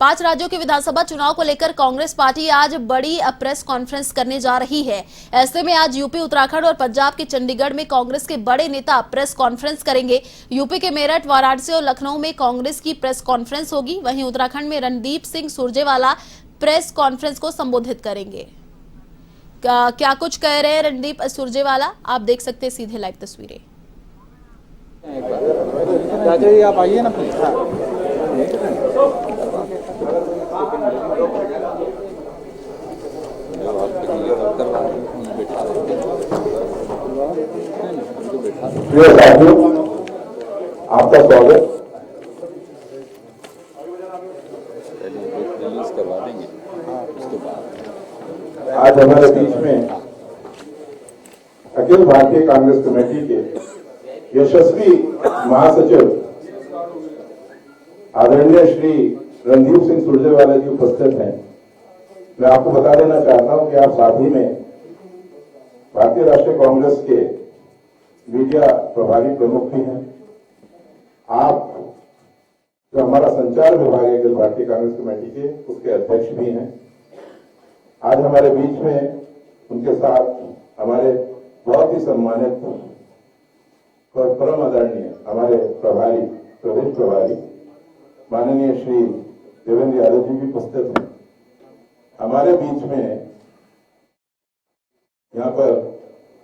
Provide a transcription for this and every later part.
5 राज्यों के विधानसभा चुनाव को लेकर कांग्रेस पार्टी आज बड़ी प्रेस कॉन्फ्रेंस करने जा रही है। ऐसे में आज यूपी, उत्तराखंड और पंजाब के चंडीगढ़ में कांग्रेस के बड़े नेता प्रेस कॉन्फ्रेंस करेंगे। यूपी के मेरठ, वाराणसी और लखनऊ में कांग्रेस की प्रेस कॉन्फ्रेंस होगी। वहीं उत्तराखंड में रणदीप सिंह सुरजेवाला प्रेस कॉन्फ्रेंस को संबोधित करेंगे। क्या कुछ कह रहे हैं रणदीप सुरजेवाला, आप देख सकते हैं सीधे लाइव तस्वीरें। राजा जी आप आइए ना प्लीज। प्रिय साथियों, आपका स्वागत। रिलीज करवा देंगे उसके बाद। आज हमारे बीच में अखिल भारतीय कांग्रेस कमेटी के यशस्वी महासचिव आदरणीय श्री रणदीप सिंह सुरजेवाला जी उपस्थित हैं। मैं आपको बता देना चाहता हूं कि आप साथ ही में भारतीय राष्ट्रीय कांग्रेस के मीडिया प्रभारी प्रमुख भी हैं। आप जो हमारा संचार विभाग है अखिल भारतीय कांग्रेस कमेटी के, उसके अध्यक्ष भी हैं। आज हमारे बीच में उनके साथ हमारे बहुत ही सम्मानित और परम आदरणीय हमारे प्रभारी, प्रदेश प्रभारी माननीय श्री देवेंद्र यादव जी भी उपस्थित हैं। हमारे बीच में यहाँ पर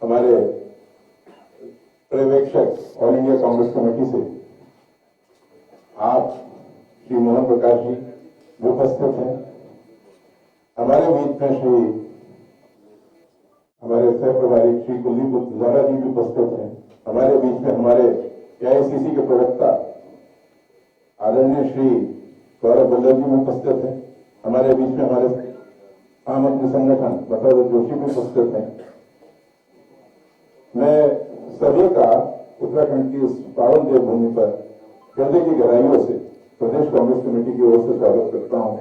हमारे पर्यवेक्षक ऑल इंडिया कांग्रेस कमेटी से आप श्री मोहन प्रकाश जी भी उपस्थित हैं। हमारे बीच में श्री हमारे सह प्रभारी श्री कुलदीप गुजारा जी भी उपस्थित हैं। हमारे बीच में हमारे एआईसीसी के प्रवक्ता आदरणीय श्री गौरव बल्लभ जी भी उपस्थित हैं। हमारे बीच में हमारे आम आदमी संगठन बसव जोशी भी उपस्थित हैं। मैं सभी का उत्तराखंड की इस पावन देवभूमि पर हृदय की गहराइयों से प्रदेश कांग्रेस कमेटी की ओर से स्वागत करता हूं।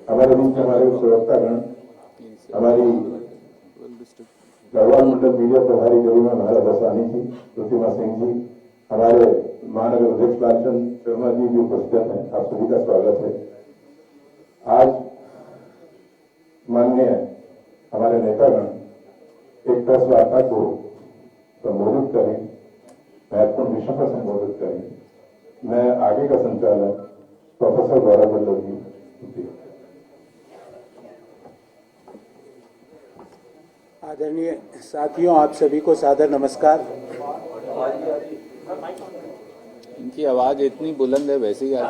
हमारे बीच में हमारे प्रवक्तागण, हमारी गढ़वाल मंडल मीडिया प्रभारी गरिमा महाराज बसानी जी, प्रतिमा सिंह जी, हमारे महानगर अध्यक्ष लालचंद शर्मा जी भी उपस्थित हैं। आप सभी का स्वागत है। आज माननीय हमारे नेतागण एक प्रेस वार्ता को संबोधित करें, महत्वपूर्ण विषय पर संबोधित करें। मैं आगे का संचालन प्रोफेसर गौरव बल्लभ जी। आदरणीय साथियों, आप सभी को सादर नमस्कार। इनकी आवाज इतनी बुलंद है, वैसे ही आ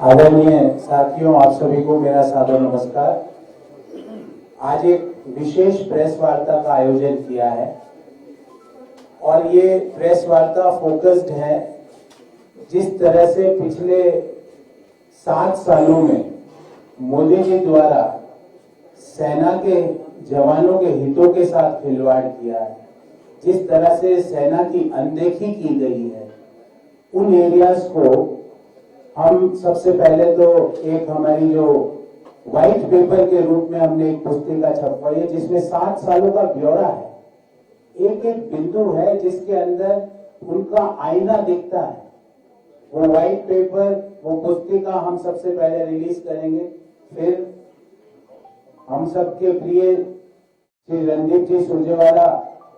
आदरणीय साथियों, आप सभी को मेरा सादर नमस्कार। आज एक विशेष प्रेस वार्ता का आयोजन किया है और ये प्रेस वार्ता फोकस्ड है। जिस तरह से पिछले 7 सालों में मोदी जी द्वारा सेना के जवानों के हितों के साथ खिलवाड़ किया है, जिस तरह से सेना की अनदेखी की गई है, उन एरियाज को हम सबसे पहले तो एक हमारी जो व्हाइट पेपर के रूप में हमने एक पुस्तिका छपवाई है जिसमें 7 सालों का ब्यौरा है। एक एक बिंदु है जिसके अंदर उनका आईना दिखता है। वो व्हाइट पेपर, वो पुस्तिका हम सबसे पहले रिलीज करेंगे। फिर हम सबके प्रिय श्री रणदीप जी सुरजेवाला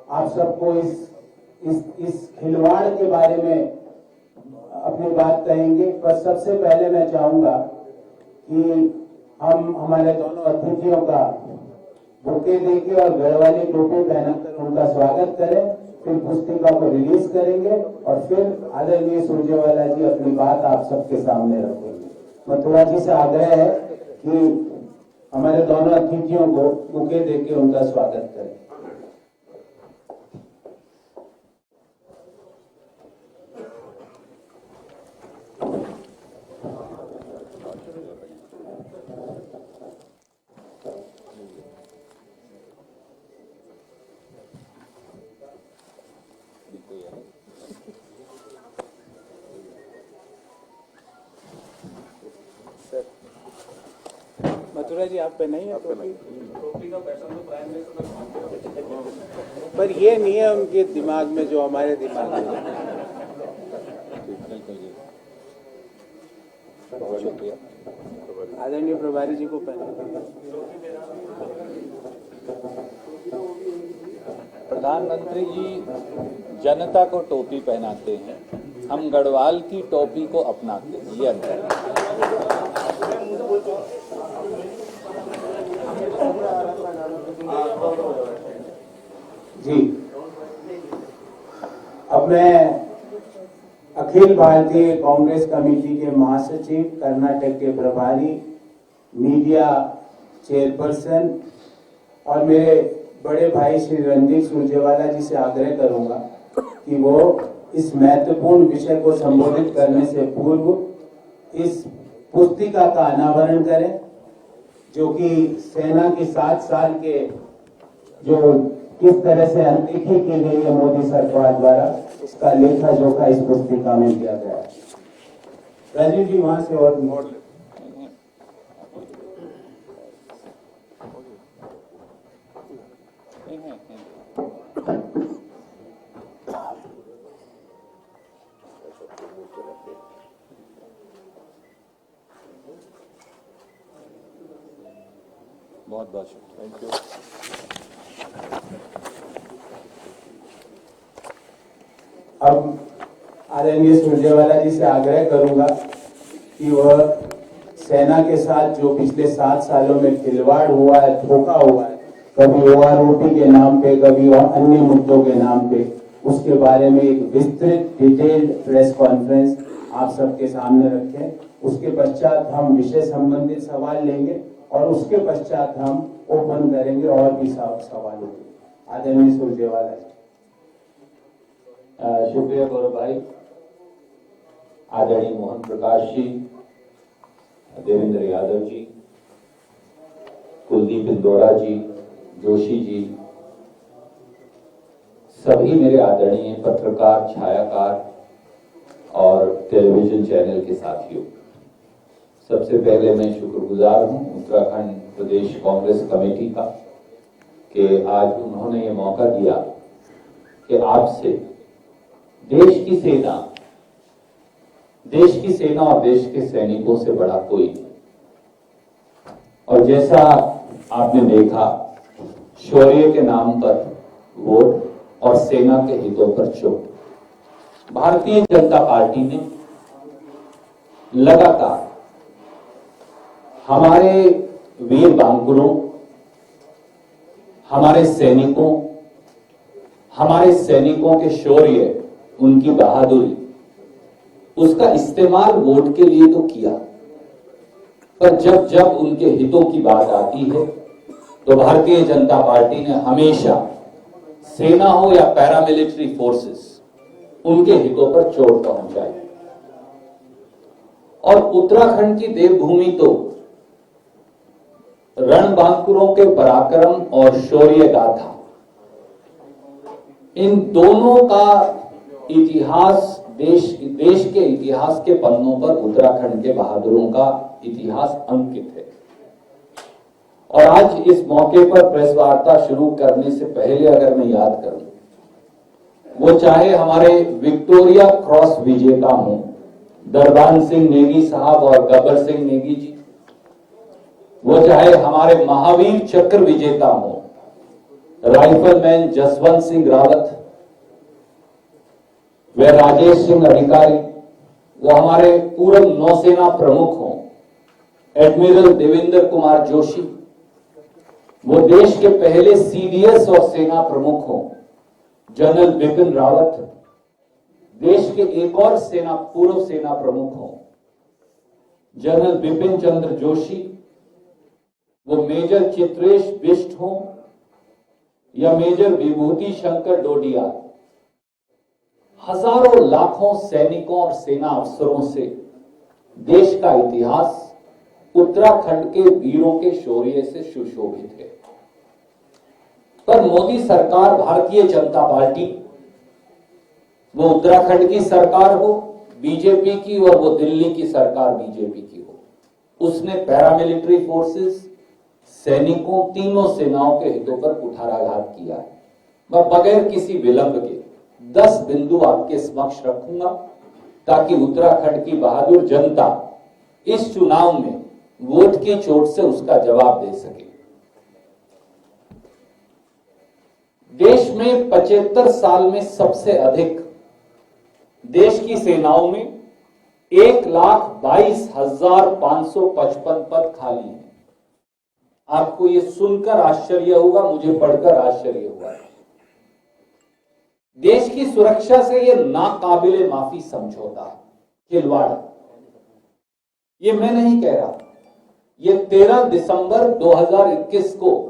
आप सबको इस खिलवाड़ के बारे में अपनी बात कहेंगे। पर सबसे पहले मैं चाहूंगा कि हम हमारे दोनों अतिथियों का बुके देके और गढ़वाली टोपी पहनाकर उनका स्वागत करें। फिर पुस्तिका को रिलीज करेंगे और फिर आदरणीय सुरजेवाला जी अपनी बात आप सबके सामने रखेंगे। मथुरा जी से आग्रह है कि हमारे दोनों अतिथियों को बुके देके उनका स्वागत करें। मथुरा जी आप पहनाइए टोपी। पर ये नहीं है उनके दिमाग में जो हमारे दिमाग में है। आदरणीय प्रभारी जी को पहले प्रधानमंत्री जी जनता को टोपी पहनाते हैं, हम गढ़वाल की टोपी को अपनाते हैं, ये अंतर है। जी, अब मैं अखिल भारतीय कांग्रेस कमेटी के महासचिव, कर्नाटक के प्रभारी, मीडिया चेयरपर्सन और मेरे बड़े भाई श्री रणदीप सुरजेवाला जी से आग्रह करूंगा कि वो इस महत्वपूर्ण विषय को संबोधित करने से पूर्व इस पुस्तिका का अनावरण करें, जो कि सेना के 7 साल के जो किस तरह से अनदेखी की गई है मोदी सरकार द्वारा, इसका लेखा जोखा इस पुस्तिका में दिया गया है। राजीव जी वहां से और नोट बहुत बहुत शुक्रिया, थैंक यू। अब आदरणीय सुरजेवाला जी से आग्रह करूंगा कि वह सेना के साथ जो पिछले 7 सालों में खिलवाड़ हुआ है, धोखा हुआ है, कभी ओआरओटी के नाम पे, कभी अन्य मुद्दों के नाम पे, उसके बारे में एक विस्तृत डिटेल्ड प्रेस कॉन्फ्रेंस आप सबके सामने रखें। उसके पश्चात हम विषय संबंधित सवाल लेंगे और उसके पश्चात हम ओपन करेंगे और भी सवाल होंगे। आदरणीय सुरजेवाला जी। शुक्रिया गौरव भाई। आदरणीय मोहन प्रकाश जी, देवेंद्र यादव जी, कुलदीप इंदौरा जी, जोशी जी, सभी मेरे आदरणीय पत्रकार, छायाकार और टेलीविजन चैनल के साथियों, सबसे पहले मैं शुक्रगुजार हूं उत्तराखंड प्रदेश कांग्रेस कमेटी का कि आज उन्होंने ये मौका दिया कि आपसे देश की सेना और देश के सैनिकों से बड़ा कोई नहीं। और जैसा आपने देखा, शौर्य के नाम पर वोट और सेना के हितों पर चोट। भारतीय जनता पार्टी ने लगातार हमारे वीर बांकुरों, हमारे सैनिकों के शौर्य, उनकी बहादुरी, उसका इस्तेमाल वोट के लिए तो किया, पर जब जब उनके हितों की बात आती है तो भारतीय जनता पार्टी ने हमेशा सेना हो या पैरामिलिट्री फोर्सेस, उनके हितों पर चोट पहुंचाई। और उत्तराखंड की देवभूमि तो रणबांकुरों के पराक्रम और शौर्य गाथा, इन दोनों का इतिहास, देश के इतिहास के पन्नों पर उत्तराखंड के बहादुरों का इतिहास अंकित है। और आज इस मौके पर प्रेस वार्ता शुरू करने से पहले अगर मैं याद करूं, वो चाहे हमारे विक्टोरिया क्रॉस विजेता हों दरबान सिंह नेगी साहब और गब्बर सिंह नेगी जी, वो चाहे हमारे महावीर चक्र विजेता हों राइफलमैन जसवंत सिंह रावत, वे राजेश सिंह अधिकारी, वो हमारे पूर्व नौसेना प्रमुख हों एडमिरल देवेंद्र कुमार जोशी, वो देश के पहले सीडीएस और सेना प्रमुख हों जनरल बिपिन रावत, देश के एक और पूर्व सेना प्रमुख हों जनरल बिपिन चंद्र जोशी, वो मेजर चित्रेश बिष्ट हों या मेजर विभूति शंकर डोडिया, हजारों लाखों सैनिकों और सेना अफसरों से देश का इतिहास उत्तराखंड के वीरों के शौर्य से सुशोभित है। पर मोदी सरकार, भारतीय जनता पार्टी, वो उत्तराखंड की सरकार हो बीजेपी की और वो दिल्ली की सरकार बीजेपी की हो, उसने पैरामिलिट्री फोर्सेस, सैनिकों, तीनों सेनाओं के हितों पर कुठाराघात किया है। मैं बगैर किसी विलंब के 10 बिंदु आपके समक्ष रखूंगा ताकि उत्तराखंड की बहादुर जनता इस चुनाव में वोट की चोट से उसका जवाब दे सके। देश में 75 साल में सबसे अधिक देश की सेनाओं में 1,22,555 पद खाली हैं। आपको यह सुनकर आश्चर्य होगा, मुझे पढ़कर आश्चर्य हुआ। देश की सुरक्षा से यह नाकाबिले माफी समझौता है, खिलवाड़ है। ये मैं नहीं कह रहा, ये 13 दिसंबर 2021 को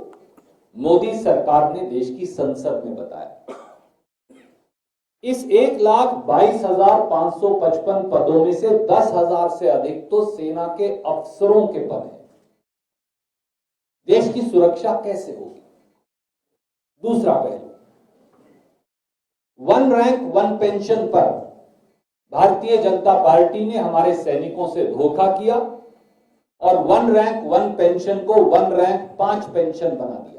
मोदी सरकार ने देश की संसद में बताया। इस 1,22,555 पदों में से 10,000 से अधिक तो सेना के अफसरों के पद हैं। देश की सुरक्षा कैसे होगी? दूसरा पहलू, 1 रैंक 1 पेंशन पर भारतीय जनता पार्टी ने हमारे सैनिकों से धोखा किया और 1 रैंक 1 पेंशन को 1 रैंक 5 पेंशन बना दिया।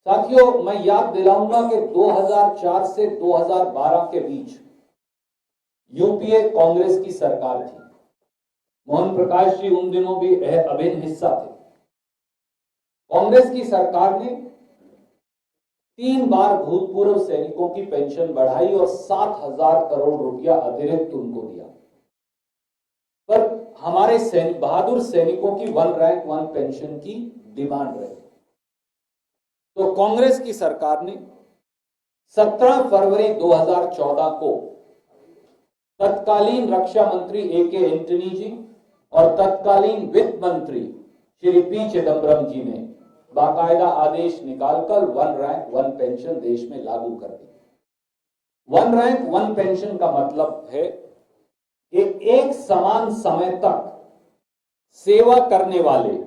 साथियों, मैं याद दिलाऊंगा कि 2004 से 2012 के बीच यूपीए कांग्रेस की सरकार थी। मोहन प्रकाश जी उन दिनों भी अभिन्न हिस्सा थे। कांग्रेस की सरकार ने 3 बार भूतपूर्व सैनिकों की पेंशन बढ़ाई और 7,000 करोड़ रुपया अतिरिक्त उनको दिया। पर हमारे बहादुर सैनिकों की 1 रैंक 1 पेंशन की डिमांड रही। तो कांग्रेस की सरकार ने 17 फरवरी 2014 को तत्कालीन रक्षा मंत्री A.K. एंटनी जी और तत्कालीन वित्त मंत्री श्री P. चिदम्बरम जी ने बाकायदा आदेश निकालकर 1 रैंक 1 पेंशन देश में लागू कर दी। 1 रैंक 1 पेंशन का मतलब है कि एक समान समय तक सेवा करने वाले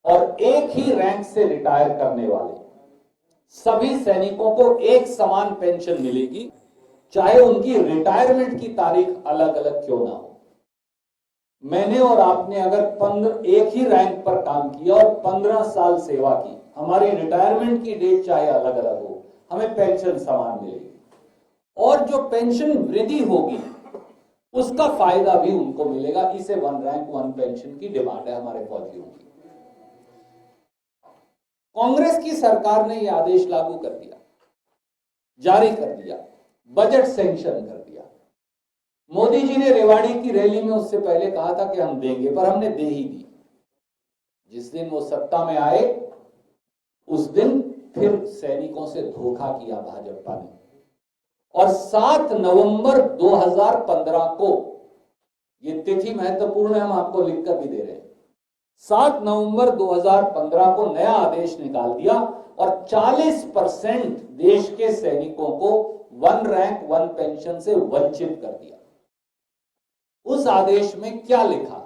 और एक ही रैंक से रिटायर करने वाले सभी सैनिकों को एक समान पेंशन मिलेगी, चाहे उनकी रिटायरमेंट की तारीख अलग अलग क्यों ना हो। मैंने और आपने अगर एक ही रैंक पर काम किया और 15 साल सेवा की, हमारी रिटायरमेंट की डेट चाहे अलग अलग हो, हमें पेंशन समान मिलेगी और जो पेंशन वृद्धि होगी उसका फायदा भी उनको मिलेगा। इसे 1 रैंक 1 पेंशन की डिमांड है हमारे फौजियों की। कांग्रेस की सरकार ने यह आदेश लागू कर दिया, जारी कर दिया, बजट सैंक्शन कर दिया। मोदी जी ने रेवाड़ी की रैली में उससे पहले कहा था कि हम देंगे, पर हमने दे ही दी। जिस दिन वो सत्ता में आए उस दिन फिर सैनिकों से धोखा किया भाजपा ने और 7 नवंबर 2015 को, ये तिथि महत्वपूर्ण है, हम आपको लिखकर भी दे रहे हैं, 7 नवंबर 2015 को नया आदेश निकाल दिया और 40% देश के सैनिकों को 1 रैंक 1 पेंशन से वंचित कर दिया। उस आदेश में क्या लिखा?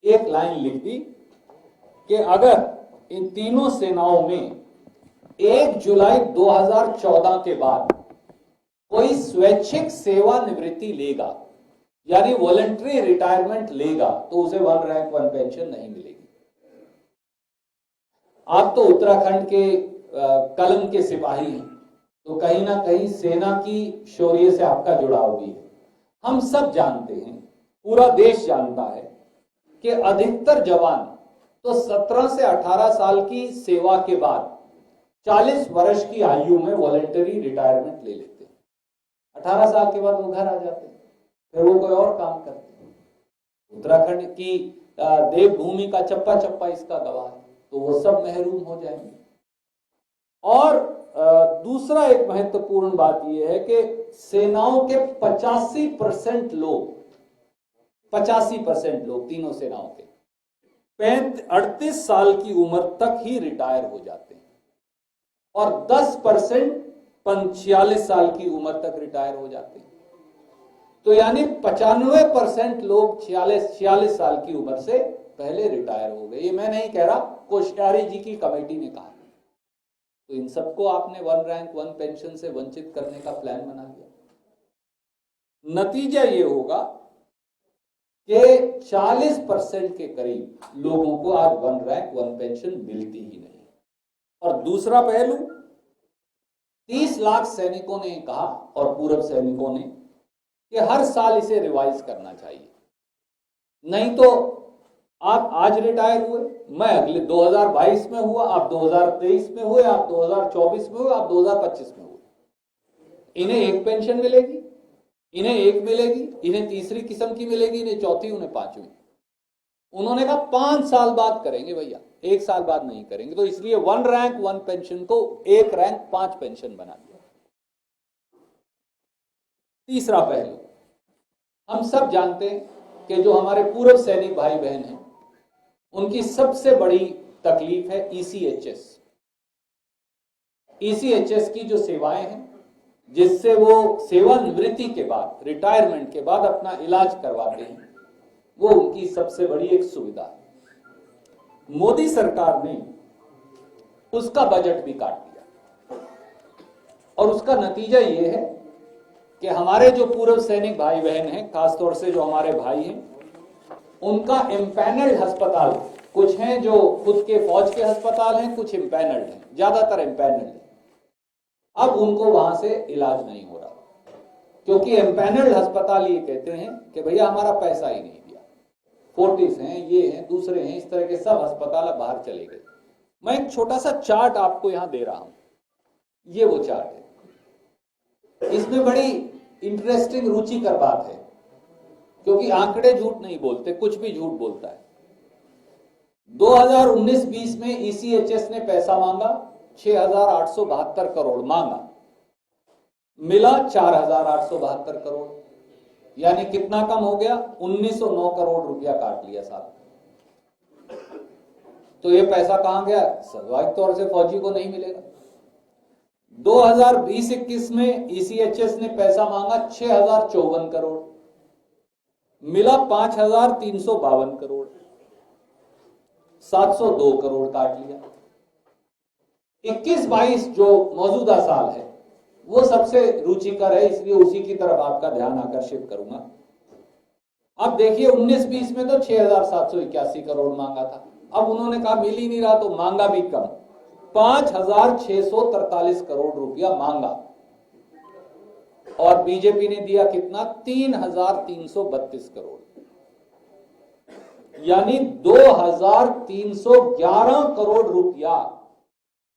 एक लाइन लिख दी कि अगर इन तीनों सेनाओं में 1 जुलाई 2014 के बाद कोई स्वैच्छिक सेवानिवृत्ति लेगा, यानी वॉलंटरी रिटायरमेंट लेगा, तो उसे 1 रैंक 1 पेंशन नहीं मिलेगी। आप तो उत्तराखंड के कलम के सिपाही हैं, तो कहीं ना कहीं सेना की शौर्य से आपका जुड़ाव भी है। हम सब जानते हैं, पूरा देश जानता है कि अधिकतर जवान तो 17 से 18 साल की सेवा के बाद 40 वर्ष की आयु में वॉलंटरी रिटायरमेंट ले लेते हैं। 18 साल के बाद वो घर आ जाते हैं, फिर वो कोई और काम करते हैं। उत्तराखंड की देवभूमि का चप्पा चप्पा इसका गवाह है, तो वो सब महरूम हो जाएंगे। और दूसरा एक महत्वपूर्ण बात यह है कि सेनाओं के 85% लोग तीनों सेनाओं के 38 साल की उम्र तक ही रिटायर हो जाते हैं और 10% 46 साल की उम्र तक रिटायर हो जाते हैं। तो यानी 95% लोग 46 साल की उम्र से पहले रिटायर हो गए। ये मैं नहीं कह रहा, कोश्यारी जी की कमेटी ने कहा। तो इन सबको आपने 1 रैंक 1 पेंशन से वंचित करने का प्लान बना लिया। नतीजा ये होगा कि 40% के करीब लोगों को आज 1 रैंक 1 पेंशन मिलती ही नहीं। और दूसरा पहलू, 30 लाख सैनिकों ने कहा और पूर्व सैनिकों ने कि हर साल इसे रिवाइज करना चाहिए, नहीं तो आप आज रिटायर हुए, मैं अगले 2022 में हुआ, आप 2023 में हुए, आप 2024 में हुए, आप 2025 में हुए, इन्हें एक पेंशन मिलेगी, इन्हें एक मिलेगी, इन्हें तीसरी किस्म की मिलेगी, इन्हें चौथी, उन्हें पांचवी। उन्होंने कहा 5 साल बाद करेंगे भैया, 1 साल बाद नहीं करेंगे। तो इसलिए 1 रैंक 1 पेंशन को 1 रैंक 5 पेंशन बना दिया। तीसरा पहलू, हम सब जानते हैं कि जो हमारे पूर्व सैनिक भाई बहन हैं, उनकी सबसे बड़ी तकलीफ है ईसीएचएस। ईसीएचएस की जो सेवाएं हैं, जिससे वो सेवानिवृत्ति के बाद, रिटायरमेंट के बाद अपना इलाज करवाते हैं, वो उनकी सबसे बड़ी एक सुविधा है। मोदी सरकार ने उसका बजट भी काट दिया और उसका नतीजा ये है कि हमारे जो पूर्व सैनिक भाई बहन हैं, खासतौर से जो हमारे भाई हैं, उनका एम्पैनल्ड अस्पताल, कुछ हैं जो खुद के फौज के अस्पताल हैं, कुछ एम्पैनल्ड हैं, ज्यादातर एम्पैनल्ड हैं, अब उनको वहां से इलाज नहीं हो रहा, क्योंकि एम्पैनल्ड अस्पताल ये कहते हैं कि भैया हमारा पैसा ही नहीं दिया। फोर्टिस हैं, ये हैं, दूसरे हैं, इस तरह के सब अस्पताल अब बाहर चले गए। मैं एक छोटा सा चार्ट आपको यहां दे रहा हूं, ये वो चार्ट है। इसमें बड़ी इंटरेस्टिंग रुचिकर बात है, क्योंकि आंकड़े झूठ नहीं बोलते, कुछ भी झूठ बोलता है। 2019-20 में ईसीएचएस ने पैसा मांगा, 6,872 करोड़ मांगा, मिला 4,872 करोड़, यानी कितना कम हो गया? 1,909 करोड़ रुपया काट लिया साहब। तो ये पैसा कहां गया? स्वाभाविक तौर से फौजी को नहीं मिलेगा। 2020-21 में ईसीएचएस ने पैसा मांगा 6,054 करोड़, मिला 5,352 करोड़, 702 करोड़ काट लिया। 21-22 जो मौजूदा साल है वो सबसे रुचिकर है, इसलिए उसी की तरफ आपका ध्यान आकर्षित करूंगा। अब देखिए 19-20 में तो 6,781 करोड़ मांगा था, अब उन्होंने कहा मिल ही नहीं रहा तो मांगा भी कम, 5,643 करोड़ रुपया मांगा, और बीजेपी ने दिया कितना? 3,332 करोड़, यानी 2,311 करोड़ रुपया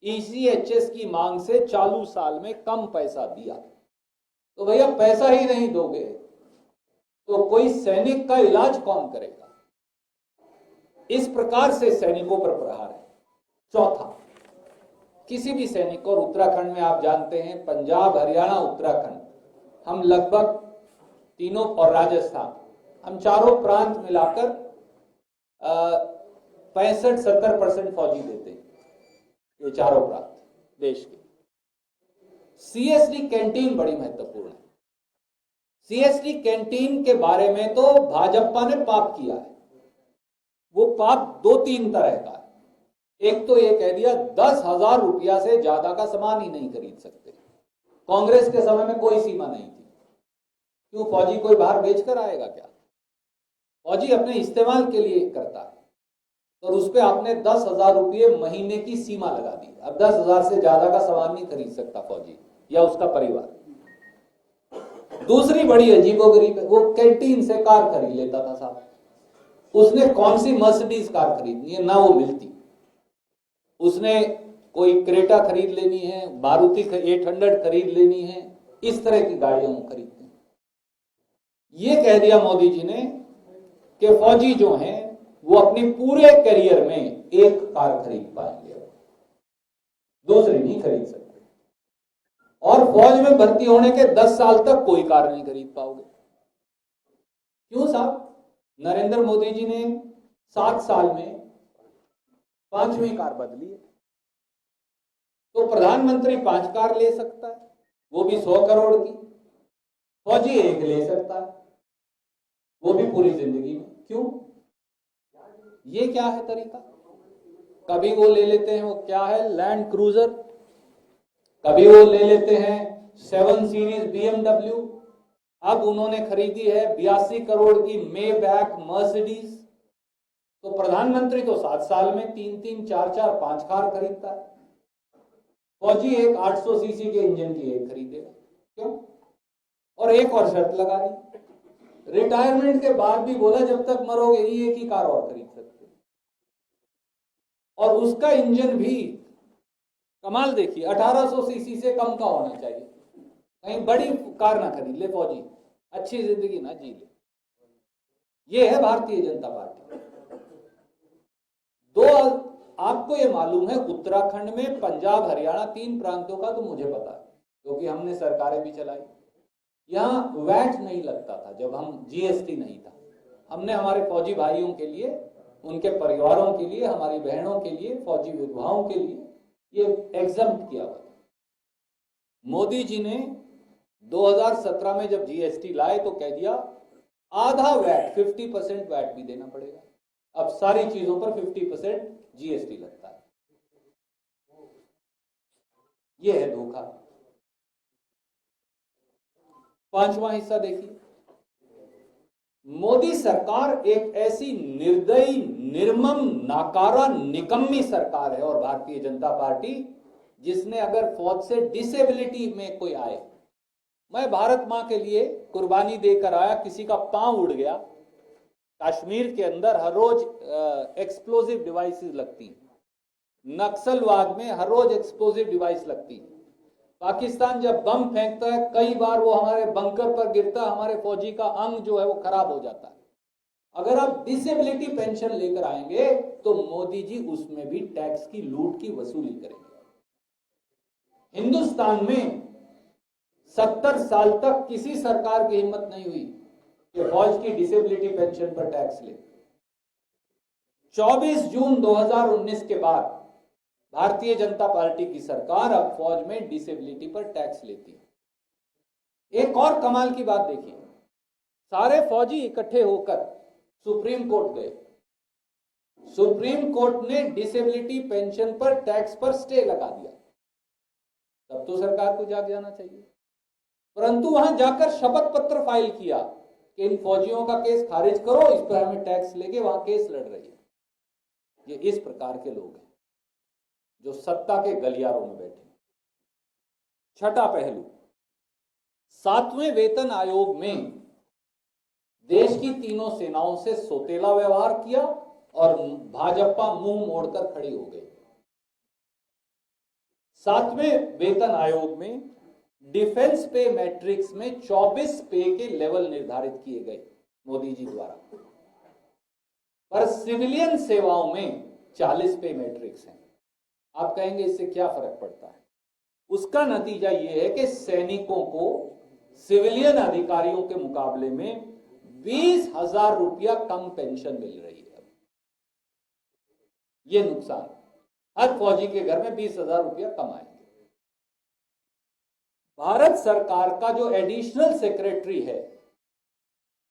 ईसीएचएस की मांग से चालू साल में कम पैसा दिया। तो भैया पैसा ही नहीं दोगे तो कोई सैनिक का इलाज कौन करेगा? इस प्रकार से सैनिकों पर प्रहार है। चौथा, किसी भी सैनिक को, और उत्तराखंड में आप जानते हैं, पंजाब, हरियाणा, उत्तराखंड, हम लगभग तीनों, और राजस्थान, हम चारों प्रांत मिलाकर 65-70% फौजी देते हैं, ये चारों प्रांत देश के। सीएसडी कैंटीन बड़ी महत्वपूर्ण है। सीएसडी कैंटीन के बारे में तो भाजपा ने पाप किया है। वो पाप 2-3 तरह का है। एक तो ये कह दिया 10,000 रुपया से ज्यादा का सामान ही नहीं खरीद सकते। कांग्रेस के समय में कोई सीमा नहीं थी। क्यों? फौजी कोई बाहर बेचकर आएगा क्या? फौजी अपने इस्तेमाल के लिए करता है, और उस पर आपने 10,000 रुपये महीने की सीमा लगा दी। अब 10,000 से ज्यादा का सामान नहीं खरीद सकता फौजी या उसका परिवार। दूसरी बड़ी अजीबोगरीब, वो कैंटीन से कार खरीद लेता था साहब। उसने कौन सी मर्सिडीज कार खरीदनी है, ना वो मिलती। उसने कोई क्रेटा खरीद लेनी है, मारुति 800 खरीद लेनी है, इस तरह की गाड़ियां वो खरीदते हैं। ये कह दिया मोदी जी ने कि फौजी जो हैं वो अपने पूरे करियर में एक कार खरीद पाएंगे, दूसरी नहीं खरीद सकते। और फौज में भर्ती होने के 10 साल तक कोई कार नहीं खरीद पाओगे। क्यों साहब? नरेंद्र मोदी जी ने 7 साल में 5वीं कार बदली है। तो प्रधानमंत्री 5 कार ले सकता है, वो भी 100 करोड़ की। फौजी 1 ले सकता है, वो भी पूरी जिंदगी में। क्यों? ये क्या है तरीका? कभी वो ले लेते हैं, वो क्या है, लैंड क्रूजर, कभी वो ले लेते हैं 7 सीरीज BMW, अब उन्होंने खरीदी है 82 करोड़ की मेबैक मर्सिडीज। तो प्रधानमंत्री तो 7 साल में 3-3, 4-4, 5 कार खरीदता है। फौजी एक 800 सीसी के इंजन की एक खरीदेगा, क्यों? और एक और शर्त लगा दी, रिटायरमेंट के बाद भी बोला जब तक मरोगे नहीं एक ही कार और खरीद सकते हो। और उसका इंजन भी कमाल देखिए, 1800 सीसी से कम का होना चाहिए। कहीं बड़ी कार ना खरीद ले फौजी, अच्छी जिंदगी ना जी ले। ये है भारतीय जनता पार्टी। आपको ये मालूम है, उत्तराखंड में, पंजाब, हरियाणा, 3 प्रांतों का तो मुझे पता है क्योंकि हमने सरकारें भी चलाई। यहां वैट नहीं लगता था जब हम जीएसटी नहीं था। हमने हमारे फौजी भाइयों के लिए, उनके परिवारों के लिए, हमारी बहनों के लिए, फौजी विधवाओं के लिए ये एग्जम्प्ट किया हुआ था। मोदी जी ने 2017 में जब जीएसटी लाए तो कह दिया आधा वैट, 50% वैट भी देना पड़ेगा। अब सारी चीजों पर 50% जीएसटी लगता है। यह है धोखा। 5वां हिस्सा देखिए, मोदी सरकार एक ऐसी निर्दयी, निर्मम, नाकारा, निकम्मी सरकार है और भारतीय जनता पार्टी जिसने अगर फौज से डिसेबिलिटी में कोई आए, मैं भारत मां के लिए कुर्बानी देकर आया, किसी का पांव उड़ गया, कश्मीर के अंदर हर रोज एक्सप्लोजिव डिवाइसेस लगती हैं, नक्सलवाद में हर रोज एक्सप्लोजिव डिवाइस लगती है, पाकिस्तान जब बम फेंकता है कई बार वो हमारे बंकर पर गिरता है, हमारे फौजी का अंग जो है वो खराब हो जाता है। अगर आप डिसेबिलिटी पेंशन लेकर आएंगे तो मोदी जी उसमें भी टैक्स की लूट की वसूली करेंगे। हिंदुस्तान में 70 साल तक किसी सरकार की हिम्मत नहीं हुई कि फौज की डिसेबिलिटी पेंशन पर टैक्स ले। 24 जून 2019 के बाद भारतीय जनता पार्टी की सरकार अब फौज में डिसेबिलिटी पर टैक्स लेती है। एक और कमाल की बात देखिए, सारे फौजी इकट्ठे होकर सुप्रीम कोर्ट गए। सुप्रीम कोर्ट ने डिसेबिलिटी पेंशन पर टैक्स पर स्टे लगा दिया। तब तो सरकार को जाग जाना चाहिए, परंतु वहां जाकर शपथ पत्र फाइल किया कि इन फौजियों का केस खारिज करो, इस पर हमें टैक्स लेके वहां केस लड़ रही है। ये इस प्रकार के लोग हैं जो सत्ता के गलियारों में बैठे। छठा पहलू, 7वें वेतन आयोग में देश की तीनों सेनाओं से सौतेला व्यवहार किया और भाजपा मुंह मोड़कर खड़ी हो गई। 7वें वेतन आयोग में डिफेंस पे मैट्रिक्स में 24 पे के लेवल निर्धारित किए गए मोदी जी द्वारा, पर सिविलियन सेवाओं में 40 पे मैट्रिक्स हैं। आप कहेंगे इससे क्या फर्क पड़ता है? उसका नतीजा यह है कि सैनिकों को सिविलियन अधिकारियों के मुकाबले में 20,000 रुपया कम पेंशन मिल रही है। यह नुकसान, हर फौजी के घर में 20,000 रुपया कम आएंगे। भारत सरकार का जो एडिशनल सेक्रेटरी है,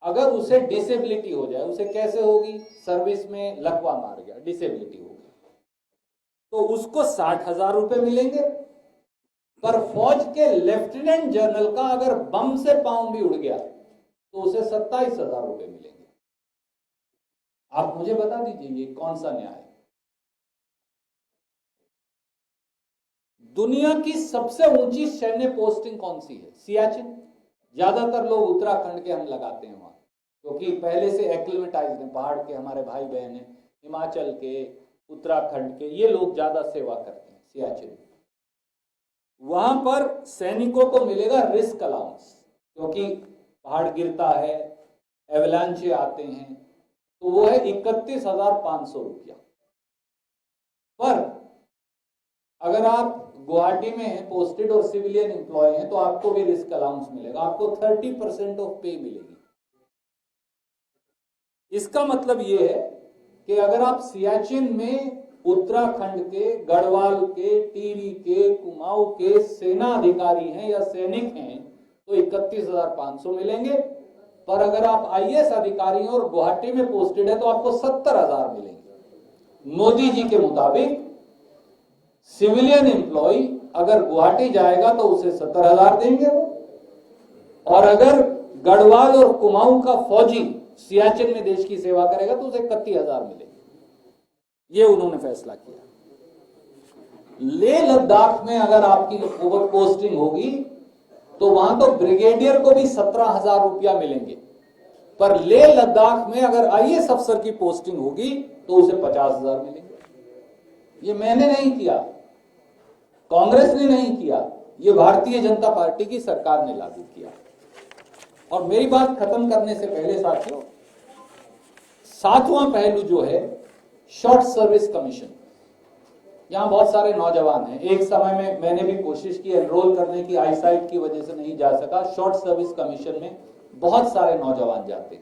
अगर उसे डिसेबिलिटी हो जाए, उसे कैसे होगी? सर्विस में लकवा मार गया, डिसेबिलिटी होगी, तो उसको 60,000 रुपए मिलेंगे। पर फौज के लेफ्टिनेंट जनरल का अगर बम से पांव भी उड़ गया तो उसे 27,000 रुपए मिलेंगे। आप मुझे बता दीजिए ये कौन सा न्याय है? दुनिया की सबसे ऊंची सैन्य पोस्टिंग कौन सी है? सियाचिन। ज्यादातर लोग उत्तराखंड के हम लगाते हैं वहां, क्योंकि पहले से एक्लिमेटाइज्ड हैं, पहाड़ के हमारे भाई बहन हैं, हिमाचल के, उत्तराखंड के, ये लोग ज्यादा सेवा करते हैं सियाचिन। वहां पर सैनिकों को मिलेगा रिस्क अलाउंस, क्योंकि पहाड़ गिरता है, एवलांचे आते हैं, तो वो है 31,500 रुपया। पर अगर आप गुवाहाटी में हैं, पोस्टेड और सिविलियन एम्प्लॉय हैं, तो आपको भी रिस्क अलाउंस मिलेगा, आपको 30% ऑफ पे मिलेगी। इसका मतलब यह है कि अगर आप सियाचिन में उत्तराखंड के, गढ़वाल के, टिहरी के, कुमाऊं के सेना अधिकारी हैं या सैनिक हैं तो 31,500 मिलेंगे। पर अगर आप आईएएस अधिकारी हैं और गुवाहाटी में पोस्टेड है तो आपको 70,000 मिलेंगे। मोदी जी के मुताबिक सिविलियन एम्प्लॉय अगर गुवाहाटी जाएगा तो उसे 70,000 देंगे वो, और अगर गढ़वाल और कुमाऊं का फौजी सियाचिन में देश की सेवा करेगा तो उसे 31,000 मिलेंगे। ये उन्होंने फैसला किया। लेह लद्दाख में अगर आपकी ओवर पोस्टिंग होगी तो वहां तो ब्रिगेडियर को भी 17,000 रुपया मिलेंगे, पर लेह लद्दाख में अगर आईएएस अफसर की पोस्टिंग होगी तो उसे 50,000 मिलेंगे। ये मैंने नहीं किया, कांग्रेस ने नहीं किया, ये भारतीय जनता पार्टी की सरकार ने लागू किया। और मेरी बात खत्म करने से पहले साथियों, 7वां पहलू जो है शॉर्ट सर्विस कमीशन। यहां बहुत सारे नौजवान हैं, एक समय में मैंने भी कोशिश की एनरोल करने की, आईसाइट की वजह से नहीं जा सका। शॉर्ट सर्विस कमीशन में बहुत सारे नौजवान जाते थे,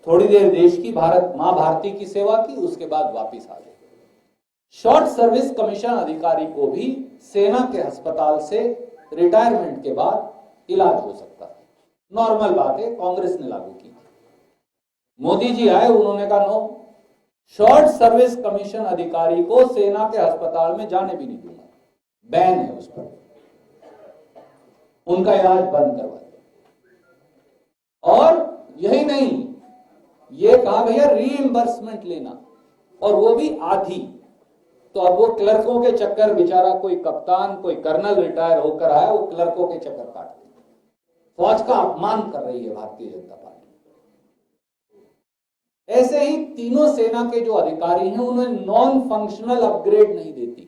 थोड़ी देर देश की मां भारती की सेवा की, उसके बाद वापिस आ गए। शॉर्ट सर्विस कमीशन अधिकारी को भी सेना के अस्पताल से रिटायरमेंट के बाद इलाज हो सकता है। नॉर्मल बात है, कांग्रेस ने लागू की। मोदी जी आए, उन्होंने कहा नो, शॉर्ट सर्विस कमीशन अधिकारी को सेना के अस्पताल में जाने भी नहीं दूंगा, बैन है उस पर, उनका इलाज बंद करवा दिया। और यही नहीं, ये कहा भैया रीइंबर्समेंट लेना, और वो भी आधी। तो अब वो क्लर्कों के चक्कर, बेचारा कोई कप्तान कोई कर्नल रिटायर होकर आया, वो क्लर्कों के चक्कर काटते, फौज का अपमान कर रही है भारतीय जनता पार्टी। ऐसे ही तीनों सेना के जो अधिकारी हैं उन्हें नॉन फंक्शनल अपग्रेड नहीं देती।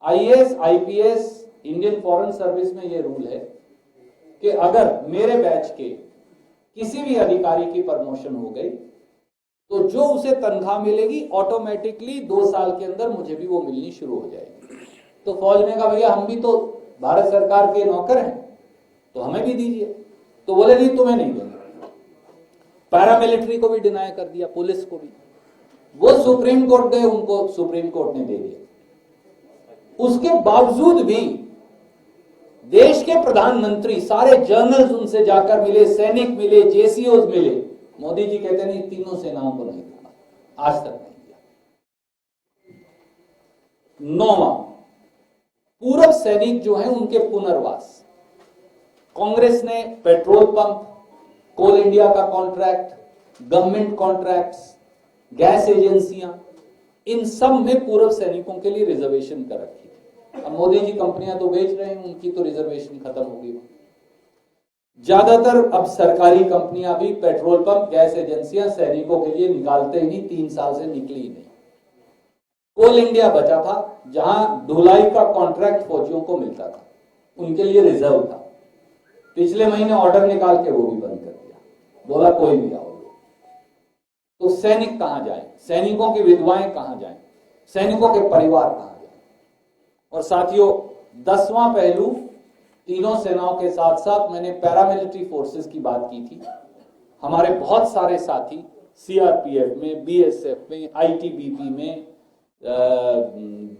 IAS IPS Indian foreign service में यह रूल है कि अगर मेरे बैच के किसी भी अधिकारी की प्रमोशन हो गई तो जो उसे तनख्वाह मिलेगी ऑटोमेटिकली 2 साल के अंदर मुझे भी वो मिलनी शुरू हो जाएगी। तो फौज ने कहा भैया हम भी तो भारत सरकार के नौकर हैं, तो हमें भी दीजिए। तो बोले नहीं, तुम्हें नहीं देंगे। पैरामिलिट्री को भी डिनाई कर दिया, पुलिस को भी। वो सुप्रीम कोर्ट गए, उनको सुप्रीम कोर्ट ने दे दिया। उसके बावजूद भी देश के प्रधानमंत्री, सारे जनरल्स उनसे जाकर मिले, सैनिक मिले, जेसीओज मिले। मोदी जी कहते नहीं, तीनों सेनाओं को नहीं दूंगा, आज तक नहीं दिया। 9वां, पूर्व सैनिक जो हैं उनके पुनर्वास। कांग्रेस ने पेट्रोल पंप, कोल इंडिया का कॉन्ट्रैक्ट, गवर्नमेंट कॉन्ट्रैक्ट्स, गैस एजेंसियां, इन सब में पूर्व सैनिकों के लिए रिजर्वेशन कर रखी थी। अब मोदी जी कंपनियां तो बेच रहे हैं, उनकी तो रिजर्वेशन खत्म हो गई। ज्यादातर अब सरकारी कंपनियां भी पेट्रोल पंप, गैस एजेंसियां सैनिकों के लिए निकालते ही 3 साल से निकली ही नहीं। कोल इंडिया बचा था, जहां ढुलाई का कॉन्ट्रैक्ट फौजियों को मिलता था, उनके लिए रिजर्व था। पिछले महीने ऑर्डर निकाल के वो भी बंद कर दिया, बोला कोई नहीं आओगे। तो सैनिक कहां जाए, सैनिकों की विधवाएं कहां जाएं, सैनिकों के परिवार कहां जाएं। और साथियों, 10वां पहलू, तीनों सेनाओं के साथ साथ मैंने पैरामिलिट्री फोर्सेस की बात की थी। हमारे बहुत सारे साथी सीआरपीएफ में, बीएसएफ में, आईटीबीपी में,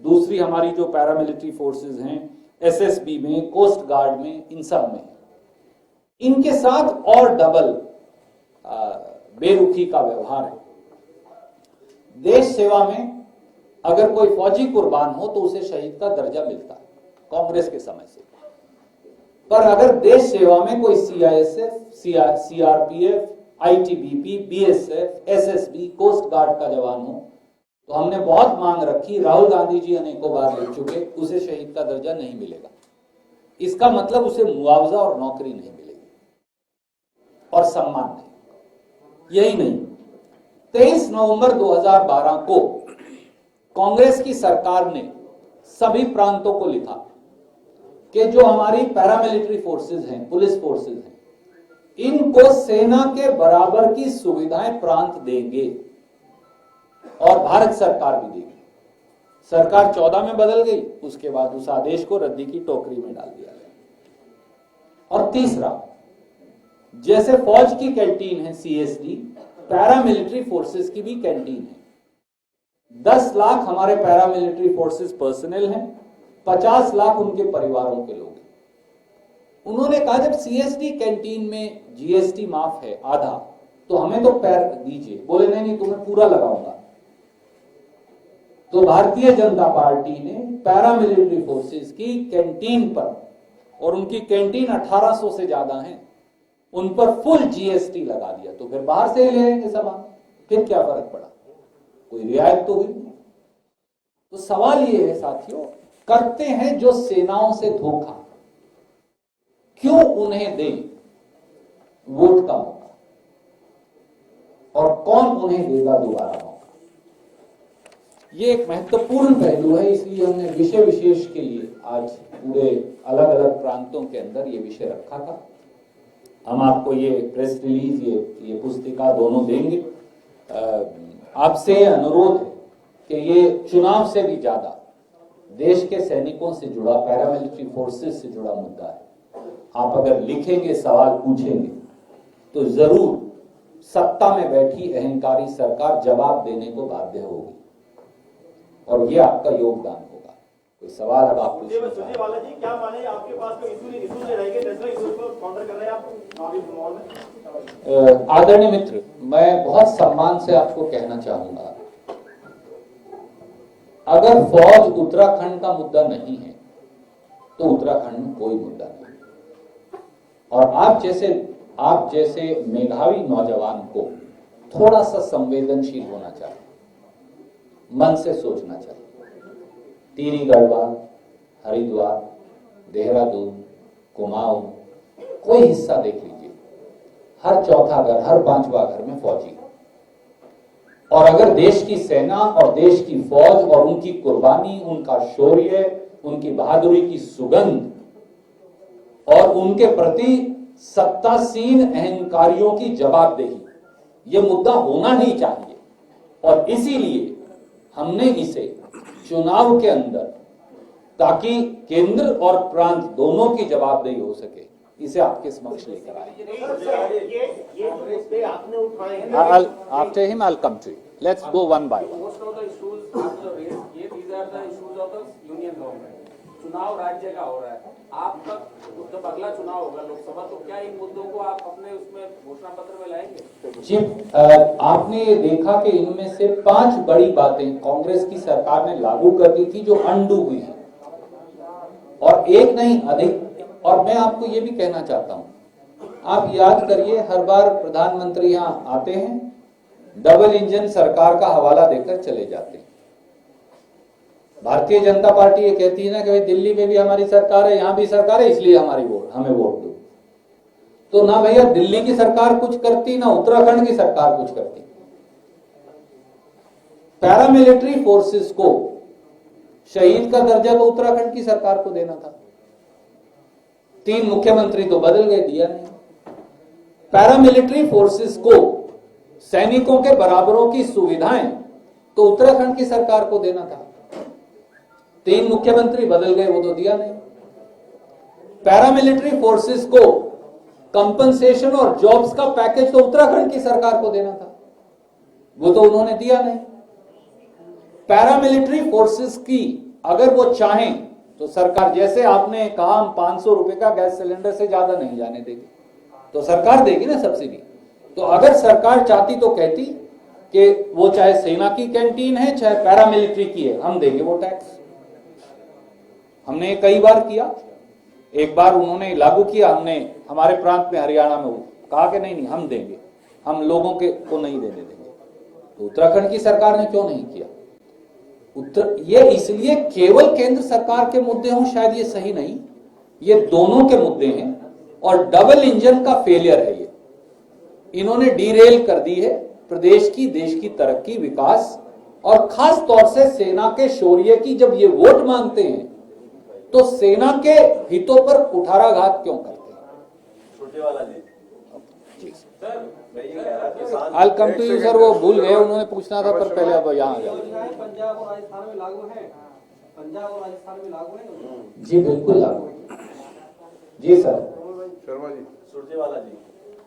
दूसरी हमारी जो पैरामिलिट्री फोर्सेस हैं एसएसबी में, कोस्ट गार्ड में, इन सब में, इनके साथ और डबल बेरुखी का व्यवहार है। देश सेवा में अगर कोई फौजी कुर्बान हो तो उसे शहीद का दर्जा मिलता है कांग्रेस के समय से, पर अगर देश सेवा में कोई CISF, CRPF, ITBP, BSF, SSB, coast guard का जवान हो तो हमने बहुत मांग रखी, राहुल गांधी जी अनेकों बार लिख चुके, उसे शहीद का दर्जा नहीं मिलेगा। इसका मतलब उसे मुआवजा और नौकरी नहीं मिलेगी और सम्मान नहीं। यही नहीं, 23 नवंबर 2012 को कांग्रेस की सरकार ने सभी प्रांतों को लिखा कि जो हमारी पैरामिलिट्री फोर्सेस हैं, पुलिस फोर्सेस हैं, इनको सेना के बराबर की सुविधाएं प्रांत देंगे और भारत सरकार भी देगी। सरकार 14 में बदल गई, उसके बाद उस आदेश को रद्दी की टोकरी में डाल दिया गया। और तीसरा, जैसे फौज की कैंटीन है सीएसडी, पैरामिलिट्री फोर्सेस की भी कैंटीन है। 10 लाख हमारे पैरामिलिट्री फोर्सेस पर्सनल हैं, 50 लाख उनके परिवारों के लोग हैं। उन्होंने कहा जब सीएसडी कैंटीन में जीएसटी माफ है आधा, तो हमें तो पैर दीजिए। बोले नहीं, तुम्हें पूरा लगाऊंगा। तो भारतीय जनता पार्टी ने पैरामिलिट्री फोर्सेस की कैंटीन पर, और उनकी कैंटीन 1800 से ज्यादा है, उन पर फुल जीएसटी लगा दिया, तो फिर बाहर से ही ले आएंगे सामान, फिर क्या फर्क पड़ा, कोई रियायत तो हुई नहीं। तो सवाल ये है साथियों, करते हैं जो सेनाओं से धोखा, क्यों उन्हें दें वोट का मौका, और कौन उन्हें देगा दोबारा मौका? ये एक महत्वपूर्ण पहलू है, इसलिए हमने विषय विशेष के लिए आज पूरे अलग अलग प्रांतों के अंदर ये विषय रखा था। हम आपको ये प्रेस रिलीज, ये पुस्तिका दोनों देंगे। आपसे अनुरोध है कि ये चुनाव से भी ज्यादा देश के सैनिकों से जुड़ा, पैरामिलिट्री फोर्सेस से जुड़ा मुद्दा है। आप अगर लिखेंगे, सवाल पूछेंगे, तो जरूर सत्ता में बैठी अहंकारी सरकार जवाब देने को बाध्य होगी, और ये आपका योगदान होगा। कोई सवाल अब आप सुरजेवाला जी, क्या माने आपके पास कोई इशू नहीं रहेंगे, नेशनल इशू को काउंटर कर रहे हैं आप अभी माहौल में? आदरणीय मित्र, मैं बहुत सम्मान से आपको कहना चाहूंगा, अगर फौज उत्तराखंड का मुद्दा नहीं है तो उत्तराखंड में कोई मुद्दा नहीं है। और आप जैसे मेधावी नौजवान को थोड़ा सा संवेदनशील होना चाहिए, मन से सोचना चाहिए। टिहरी, गढ़वाल, हरिद्वार, देहरादून, कुमाऊं, कोई हिस्सा देख लीजिए, हर चौथा घर, हर पांचवा घर में फौजी है। और अगर देश की सेना और देश की फौज और उनकी कुर्बानी, उनका शौर्य, उनकी बहादुरी की सुगंध और उनके प्रति सत्तासीन अहंकारियों की जवाबदेही, ये मुद्दा होना ही चाहिए। और इसीलिए हमने इसे चुनाव के अंदर, ताकि केंद्र और प्रांत दोनों की जवाबदेही हो सके, इसे आपके समक्ष लेकर आए। After him, I'll come to you. Let's go one by one. Most of the issues after race, these are the issues of the union government. चुनाव राज्य का हो रहा है, आप तक जब अगला चुनाव होगा लोकसभा, तो क्या इन मुद्दों को आप अपने उसमें घोषणा पत्र में लाएंगे? जी, आपने ये देखा कि इनमें से 5 बड़ी बातें कांग्रेस की सरकार ने लागू कर दी थी जो अंडू हुई है, और एक नहीं अधिक। और मैं आपको ये भी कहना चाहता हूं, आप याद करिए, हर बार प्रधानमंत्री यहां आते हैं, डबल इंजन सरकार का हवाला देकर चले जाते हैं। भारतीय जनता पार्टी ये कहती है ना कि भाई दिल्ली में भी हमारी सरकार है, यहां भी सरकार है, इसलिए हमें वोट दो। तो ना भैया दिल्ली की सरकार कुछ करती, ना उत्तराखंड की सरकार कुछ करती। पैरामिलिट्री फोर्सेस को शहीद का दर्जा तो उत्तराखंड की सरकार को देना था, 3 मुख्यमंत्री तो बदल गए, दिया नहीं। पैरामिलिट्री फोर्सेस को सैनिकों के बराबरों की सुविधाएं तो उत्तराखंड की सरकार को देना था, 3 मुख्यमंत्री बदल गए, वो तो दिया नहीं। पैरामिलिट्री फोर्सेस को कंपनसेशन और जॉब्स का पैकेज तो उत्तराखंड की सरकार को देना था, वो तो उन्होंने दिया नहीं। पैरामिलिट्री फोर्सेस की अगर वो चाहें तो सरकार, जैसे आपने कहा हम 500 रुपए का गैस सिलेंडर से ज्यादा नहीं जाने देगी, तो सरकार देगी ना सब्सिडी। तो अगर सरकार चाहती तो कहती कि वो चाहे सेना की कैंटीन है चाहे पैरामिलिट्री की है, हम देंगे वो टैक्स। हमने कई बार किया, एक बार उन्होंने लागू किया, हमने हमारे प्रांत में हरियाणा में कहा कि नहीं हम देंगे, हम लोगों के को नहीं देने देंगे। तो उत्तराखंड की सरकार ने क्यों नहीं किया? ये इसलिए केवल केंद्र सरकार के मुद्दे हों शायद ये सही नहीं, ये दोनों के मुद्दे हैं, और डबल इंजन का फेलियर है। ये इन्होंने डीरेल कर दी है प्रदेश की, देश की तरक्की, विकास, और खास तौर से सेना के शौर्य की। जब ये वोट मांगते हैं तो सेना के हितों पर कुठाराघात क्यों करते हैं? सुरजेवाला जी, I'll come to you, sir. वो भूल गए, उन्होंने पूछना था, पर पहले अब यहाँ आ जाओ। पंजाब और राजस्थान में लागू है, पंजाब और राजस्थान में लागू है। जी बिल्कुल लागू। जी सर। शर्मा जी, सुरजेवाला जी,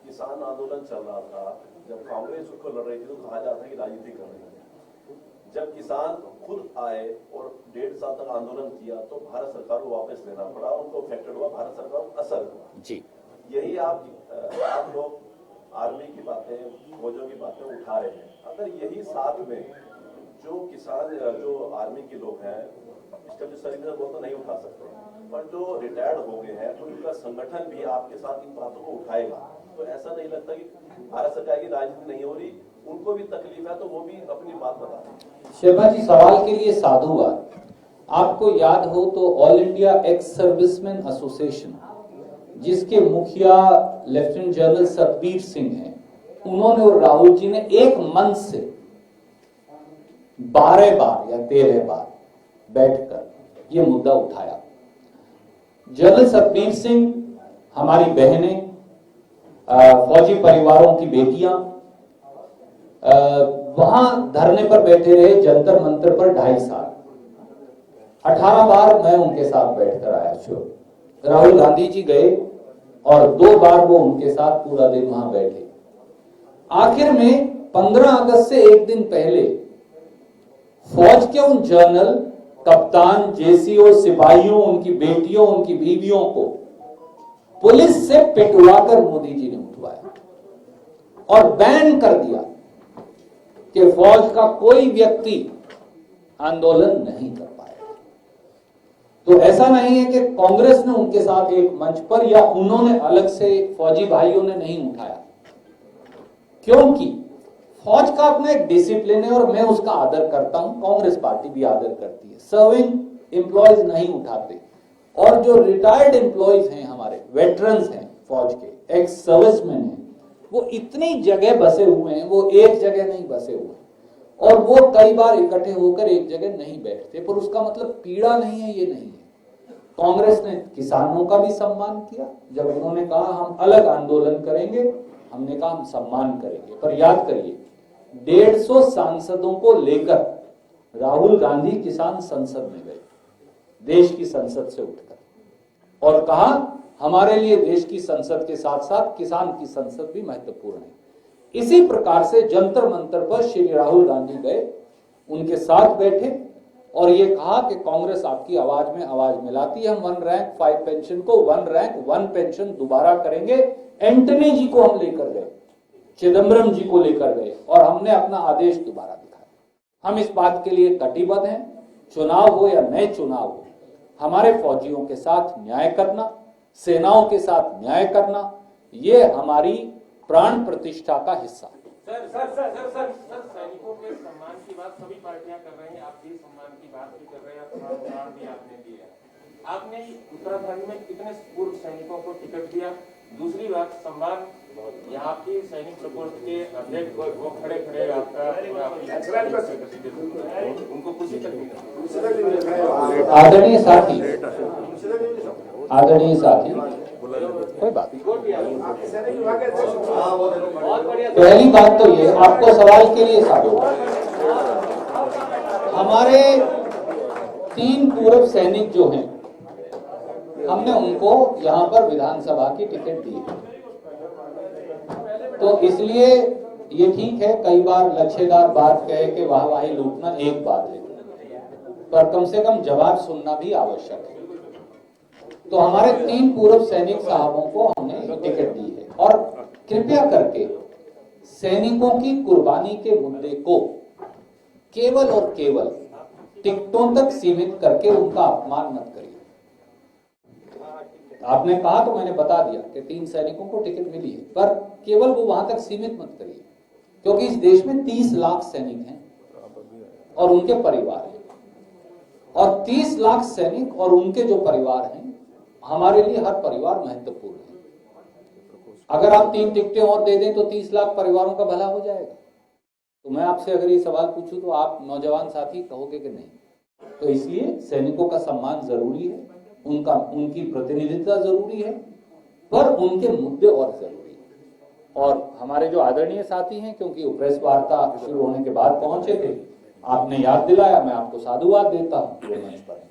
किसान आंदोलन चल रहा था, जब कांग्रेस उसको लड़ रही थी तो कहा जाता है कि राजनीति कर रही है। जब किसान खुद आए और 1.5 साल तक आंदोलन किया तो भारत सरकार को वापस लेना पड़ा, उनको अफेक्टेड हुआ, भारत सरकार को असर हुआ। जी, यही आप लोग आर्मी की बातें, फौजों की बातें उठा रहे हैं। अगर यही साथ में जो किसान, जो आर्मी के लोग हैं, इसका जो सरिंदर वो तो नहीं उठा सकते, पर जो रिटायर्ड हो गए हैं उनका संगठन भी आपके साथ इन बातों को उठाएगा, तो ऐसा नहीं लगता कि भारत सरकार की राजनीति नहीं हो रही, उनको भी तकलीफ है तो वो भी अपनी बात बता दें। शर्मा जी, सवाल के लिए साधुवाद। आपको याद हो तो all India ex serviceman association, जिसके मुखिया लेफ्टिनेंट जनरल सतबीर सिंह हैं, उन्होंने और राहुल जी ने एक मंच से 12 बार या 13 बार बैठकर ये मुद्दा उठाया। जनरल सतबीर सिंह, हमारी बहनें, फौजी परिवारों की बेटियां वहां धरने पर बैठे रहे, जंतर मंतर पर 2.5 साल। 18 बार मैं उनके साथ बैठकर आया। राहुल गांधी जी गए और 2 बार वो उनके साथ पूरा दिन वहां बैठे। आखिर में 15 अगस्त से एक दिन पहले फौज के उन जनरल, कप्तान, जेसीओ, सिपाहियों, उनकी बेटियों, उनकी बीवियों को पुलिस से पिटवाकर मोदी जी ने उठवाया और बैन कर दिया कि फौज का कोई व्यक्ति आंदोलन नहीं कर पाएगा। तो ऐसा नहीं है कि कांग्रेस ने उनके साथ एक मंच पर या उन्होंने अलग से, फौजी भाइयों ने नहीं उठाया, क्योंकि फौज का अपना एक डिसिप्लिन है और मैं उसका आदर करता हूं, कांग्रेस पार्टी भी आदर करती है। सर्विंग एम्प्लॉयज नहीं उठाते, और जो रिटायर्ड एम्प्लॉयज हैं, हमारे वेटरन्स हैं फौज के, एक्स सर्विसमैन हैं, वो इतनी जगह बसे हुए हैं, वो एक जगह नहीं बसे हुए, और वो कई बार इकट्ठे होकर एक जगह नहीं बैठते। पर उसका मतलब पीड़ा नहीं है, ये नहीं है। कांग्रेस ने किसानों का भी सम्मान किया जब उन्होंने कहा हम अलग आंदोलन करेंगे, हमने कहा हम सम्मान करेंगे। पर याद करिए, 150 सांसदों को लेकर राहुल गांधी किसान संसद में गए, देश की संसद से उठकर, और कहा हमारे लिए देश की संसद के साथ साथ किसान की संसद भी महत्वपूर्ण है। इसी प्रकार से जंतर मंतर पर श्री राहुल गांधी गए, उनके साथ बैठे और ये कहा कि कांग्रेस आपकी आवाज में आवाज मिलाती है, हम 1 रैंक 5 पेंशन को 1 रैंक 1 पेंशन दोबारा करेंगे। एंटनी जी को हम लेकर गए, चिदम्बरम जी को लेकर गए, और हमने अपना आदेश दोबारा दिखाया। हम इस बात के लिए कटिबद्ध हैं, चुनाव हो या नए चुनाव हो, हमारे फौजियों के साथ न्याय करना, सेनाओं के साथ न्याय करना, ये हमारी प्राण प्रतिष्ठा का हिस्सा है। सर, सैनिकों के सम्मान की बात सभी पार्टियां कर रही हैं, आप भी सम्मान की बात भी कर रहे हैं, सम्मान भी आपने दिया है। आपने उत्तराखंड में कितने पूर्व सैनिकों को टिकट दिया? दूसरी बात, सम्मान यहाँ की सैनिक प्रकोष्ठ के अध्यक्ष वो खड़े आपका उनको खुशी तक नहीं। आदरणीय साथी, कोई बात नहीं। पहली बात तो ये, आपको सवाल के लिए साधु, हमारे 3 पूर्व सैनिक जो हैं, हमने उनको यहां पर विधानसभा की टिकट दी है। तो इसलिए ये ठीक है, कई बार लच्छेदार बात कहे कि वाहवाही लूटना एक बात है, पर कम से कम जवाब सुनना भी आवश्यक है। तो हमारे 3 पूर्व सैनिक साहबों को हमने टिकट दी है, और कृपया करके सैनिकों की कुर्बानी के मुद्दे को केवल और केवल टिकटों तक सीमित करके उनका अपमान मत करिए। आपने कहा तो मैंने बता दिया कि 3 सैनिकों को टिकट मिली है, पर केवल वो वहां तक सीमित मत करिए, क्योंकि इस देश में 30 लाख सैनिक हैं और उनके परिवार हैं, और 30 लाख सैनिक और उनके जो परिवार हैं, हमारे लिए हर परिवार महत्वपूर्ण है। अगर आप 3 टिकटें और दे दें तो 30 लाख परिवारों का भला हो जाएगा। तो मैं आपसे अगर ये सवाल पूछूं तो आप नौजवान साथी कहोगे कि नहीं। तो इसलिए सैनिकों का सम्मान जरूरी है, उनकी प्रतिनिधित्व जरूरी है, पर उनके मुद्दे और जरूरी है। और हमारे जो आदरणीय साथी हैं, क्योंकि वो प्रेस वार्ता शुरू होने के बाद पहुंचे थे, आपने याद दिलाया, मैं आपको साधुवाद देता हूँ मंच पर।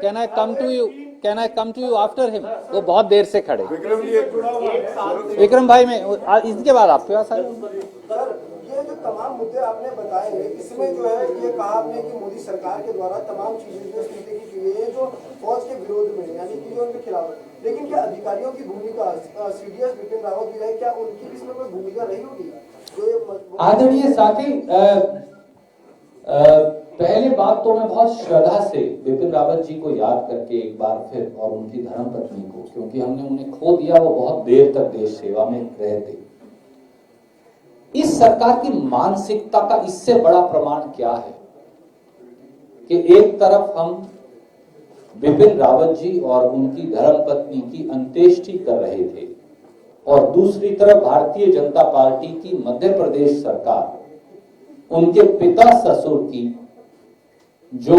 Can I come to you? Can I come to you after him? वो बहुत देर से खड़े। विक्रम भाई, मैं इसके बाद आपके पास आया। ये जो तमाम मुद्दे आपने बताए हैं, इसमें जो है ये कहा आपने कि मोदी सरकार के द्वारा तमाम चीजें जो मुद्दे की गई है जो फौज के विरोध में, यानी कि जो उनके खिलाफ है, लेकिन क्या अधिकारियों की भूमिका, सीडीएस बिपिन रावत भी रहे, क्या उनकी भी इसमें कोई भूमिका रही होगी? आदरणीय साथी, पहले बात तो मैं बहुत श्रद्धा से बिपिन रावत जी को याद करके एक बार फिर, और उनकी धर्मपत्नी को, क्योंकि हमने उन्हें खो दिया, वो बहुत देर तक देश सेवा में रहे थे। इस सरकार की मानसिकता का इससे बड़ा प्रमाण क्या है कि एक तरफ हम बिपिन रावत जी और उनकी धर्मपत्नी की अंत्येष्टि कर रहे थे, और दूसरी तरफ भारतीय जनता पार्टी की मध्य प्रदेश सरकार उनके पिता ससुर की जो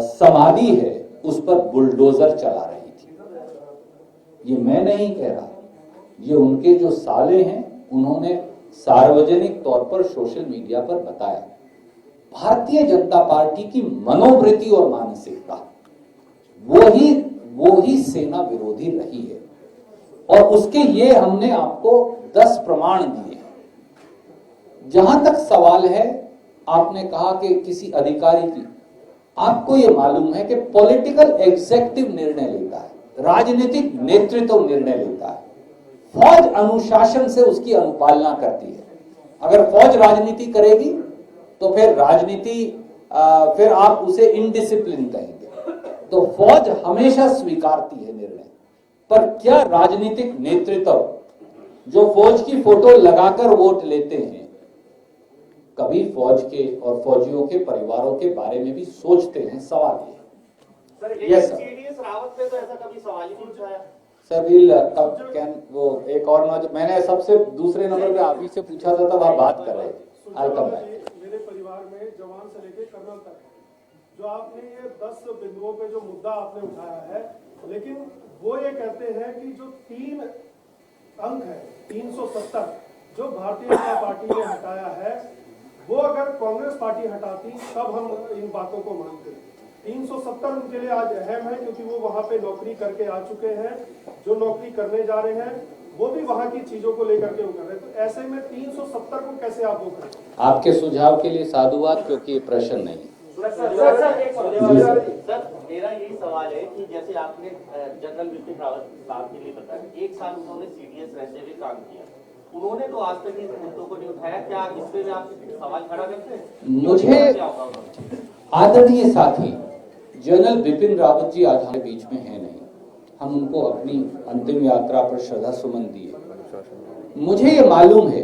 समाधि है उस पर बुलडोजर चला रही थी। ये मैं नहीं कह रहा, ये उनके जो साले हैं उन्होंने सार्वजनिक तौर पर सोशल मीडिया पर बताया। भारतीय जनता पार्टी की मनोवृत्ति और मानसिकता वो ही सेना विरोधी रही है, और उसके ये हमने आपको 10 प्रमाण दिए। जहां तक सवाल है, आपने कहा कि किसी अधिकारी की, आपको ये मालूम है कि पॉलिटिकल एग्जीक्यूटिव निर्णय लेता है, राजनीतिक नेतृत्व निर्णय लेता है, फौज अनुशासन से उसकी अनुपालना करती है। अगर फौज राजनीति करेगी तो फिर राजनीति फिर आप उसे इनडिसिप्लिन कहेंगे। तो फौज हमेशा स्वीकारती है निर्णय, पर क्या राजनीतिक नेतृत्व जो फौज की फोटो लगाकर वोट लेते हैं कभी फौज के और फौजियों के परिवारों के बारे में भी सोचते हैं? सवाल ये। Yes sir. रावत पे तो ऐसा कभी सवाल ही नहीं उठाया सर। वो एक और नौजवान, मैंने सबसे दूसरे नंबर पे आप ही से पूछा था, तब आप बात कर रहे थे। मेरे परिवार में जवान से लेकर कर्नल तक है। जो आपने ये 10 बिंदुओं पे जो मुद्दा आपने उठाया है, लेकिन वो ये कहते हैं कि जो 3 अंक है 370 जो भारतीय जनता पार्टी ने हटाया है, वो अगर कांग्रेस पार्टी हटाती तब हम इन बातों को मानते। 370 उनके लिए आज अहम है, क्योंकि वो वहां पे नौकरी करके आ चुके हैं। जो नौकरी करने जा रहे हैं वो भी वहां की चीजों को लेकर के वो कर रहे हैं। तो ऐसे में 370 को कैसे आप वो करें? आपके सुझाव के लिए साधुवाद, क्योंकि ये प्रश्न नहीं है। सर, मेरा यही सवाल है कि जैसे आपने जनरल बिपिन रावत साहब के लिए बताया, 1 साल उन्होंने सीडीएस रहते हुए काम किया, उन्होंने तो आज तक इन मुद्दों को नहीं उठाया। क्या इस पे आप सवाल खड़ा करते हैं? मुझे आदरणीय साथी जनरल बिपिन रावत जी आज हमारे बीच में है नहीं, हम उनको अपनी अंतिम यात्रा पर श्रद्धा सुमन दिए। मुझे ये मालूम है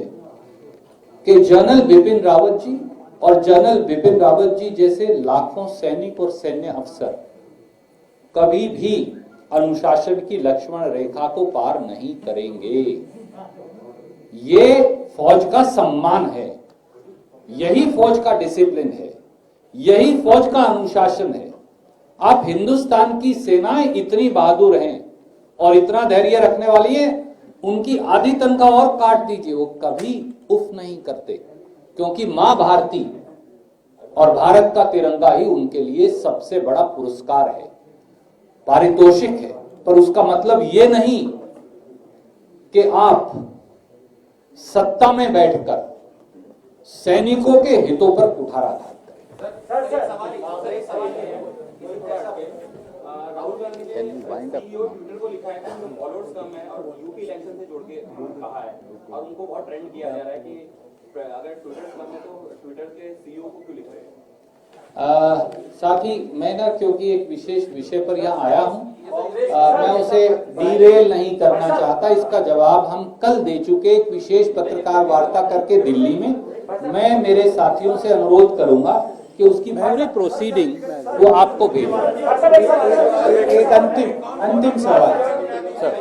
कि जनरल बिपिन रावत जी और जनरल बिपिन रावत जी जैसे लाखों सैनिक और सैन्य अफसर कभी भी अनुशासन की लक्ष्मण रेखा को पार नहीं करेंगे। ये फौज का सम्मान है, यही फौज का डिसिप्लिन है, यही फौज का अनुशासन है। आप हिंदुस्तान की सेनाएं इतनी बहादुर हैं और इतना धैर्य रखने वाली है, उनकी आधी तनख्वाह और काट दीजिए, वो कभी उफ नहीं करते, क्योंकि मां भारती और भारत का तिरंगा ही उनके लिए सबसे बड़ा पुरस्कार है, पारितोषिक है। पर उसका मतलब ये नहीं कि आप सत्ता में बैठकर सैनिकों के हितों पर कुठाराघात राहुल गांधी ने सीईओ ट्विटर को लिखा है कि फॉलोअर्स कम है और यूपी इलेक्शन से जोड़ के कहा है, और उनको बहुत ट्रेंड किया जा रहा है कि अगर ट्विटर कम है तो ट्विटर के सीईओ को क्यों लिख रहे हैं? साथी, मैं ना क्योंकि एक विशेष विषय पर यहाँ आया हूँ, मैं उसे डीरेल नहीं करना चाहता। इसका जवाब हम कल दे चुके एक विशेष पत्रकार वार्ता करके दिल्ली में। मैं मेरे साथियों से अनुरोध करूंगा कि उसकी पूरी प्रोसीडिंग वो आपको भेज। एक अंतिम सवाल सर।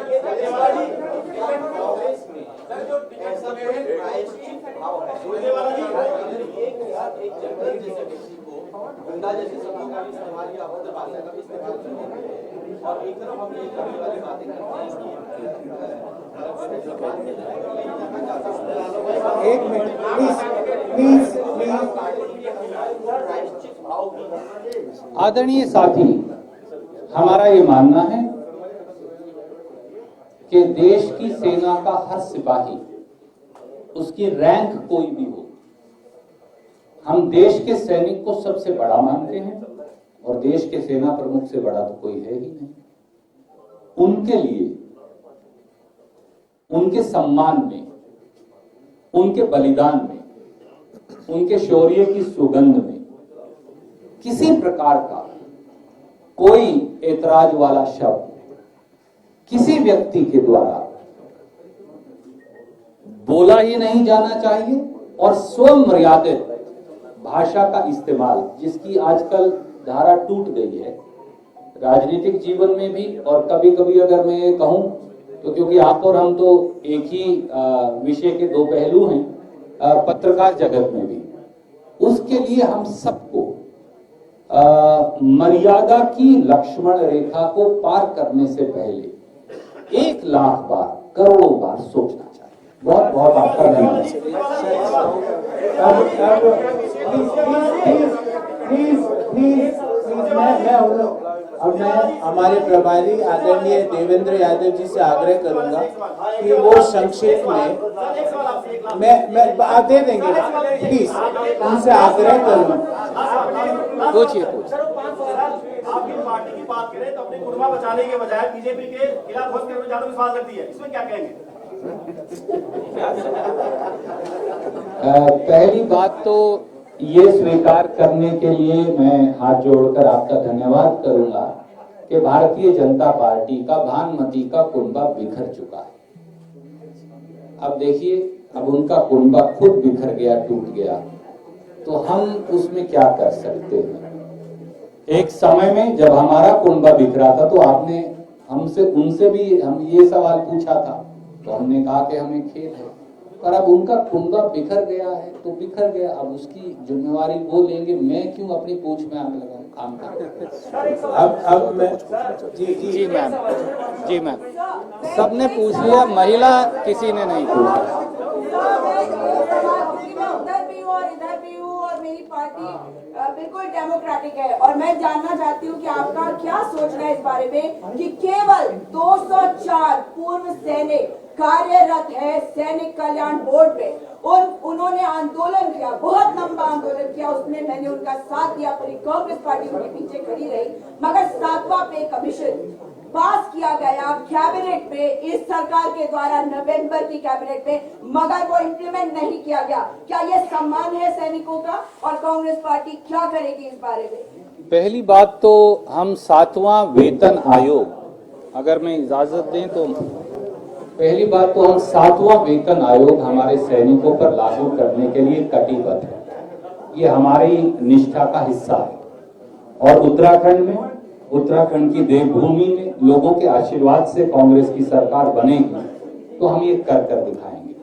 गंगा जैसे शब्दों का भी इस्तेमाल या अभद्र भाषा का भी इस्तेमाल और एक तरफ हम ये कभी वाली बातें करते हैं। एक मिनट प्लीज। आदरणीय साथी, हमारा ये मानना है कि देश की सेना का हर सिपाही, उसकी रैंक कोई भी हो, हम देश के सैनिक को सबसे बड़ा मानते हैं और देश के सेना प्रमुख से बड़ा तो कोई है ही नहीं। उनके लिए, उनके सम्मान में, उनके बलिदान में, उनके शौर्य की सुगंध में किसी प्रकार का कोई ऐतराज वाला शब्द किसी व्यक्ति के द्वारा बोला ही नहीं जाना चाहिए और स्वयं मर्यादित भाषा का इस्तेमाल, जिसकी आजकल धारा टूट गई है राजनीतिक जीवन में भी, और कभी कभी अगर मैं ये कहूं तो क्योंकि आप और हम तो एक ही विषय के दो पहलू हैं पत्रकार जगत में भी, उसके लिए हम सबको मर्यादा की लक्ष्मण रेखा को पार करने से पहले 1,00,000 बार, करोड़ों बार सोचना चाहिए। बहुत बहुत आपका धन्यवाद। अब मैं हमारे प्रभारी आदरणीय देवेंद्र यादव जी से आग्रह करूंगा कि वो संक्षेप में मैं आप दे देंगे प्लीज, उनसे आग्रह करूंगा। पूछिए। आपकी पार्टी की बात करें तो अपने कुर्बा बचाने के बजाय बीजेपी के खिलाफ घोषणा में ज्यादा विश्वास रखती है, इसमें क्या कहेंगे? पहली बात तो ये स्वीकार करने के लिए मैं हाथ जोड़कर आपका धन्यवाद करूंगा कि भारतीय जनता पार्टी का भानुमति का कुनबा बिखर चुका है। अब देखिए, अब उनका कुनबा खुद बिखर गया, टूट गया, तो हम उसमें क्या कर सकते हैं। एक समय में जब हमारा कुनबा बिखरा था तो आपने हमसे उनसे भी हम ये सवाल पूछा था, तो हमने कहा कि हमें खेद है, पर अब उनका कुनबा बिखर गया है तो बिखर गया, अब उसकी जिम्मेवारी वो लेंगे। मैं क्यों अपनी पूछ में आग लगाऊं, काम कर। अब मैं जी मैम सबने पूछ लिया, महिला किसी ने नहीं पूछा। उधर भी हूँ और इधर भी हूँ और मेरी पार्टी बिल्कुल डेमोक्रेटिक है, और मैं जानना चाहती हूँ कि आपका क्या सोचना है इस बारे में कि केवल 204 पूर्व सैनिक कार्यरत है सैनिक कल्याण बोर्ड में। उन्होंने आंदोलन किया, बहुत लंबा आंदोलन किया, उसमें मैंने उनका साथ दिया, पूरी कांग्रेस पार्टी उनके पीछे खड़ी रही, मगर 7वां पे कमीशन पास किया गया कैबिनेट में, इस सरकार के द्वारा नवंबर की कैबिनेट में, मगर वो इम्प्लीमेंट नहीं किया गया। क्या ये सम्मान है सैनिकों का, और कांग्रेस पार्टी क्या करेगी इस बारे में? पहली बात तो हम 7वां वेतन आयोग, अगर मैं इजाजत दें तो पहली बात तो हम 7वां वेतन आयोग हमारे सैनिकों पर लागू करने के लिए कटिबद्ध है। ये हमारी निष्ठा का हिस्सा है, और उत्तराखंड में, उत्तराखंड की देवभूमि में लोगों के आशीर्वाद से कांग्रेस की सरकार बनेगी तो हम ये कर दिखाएंगे।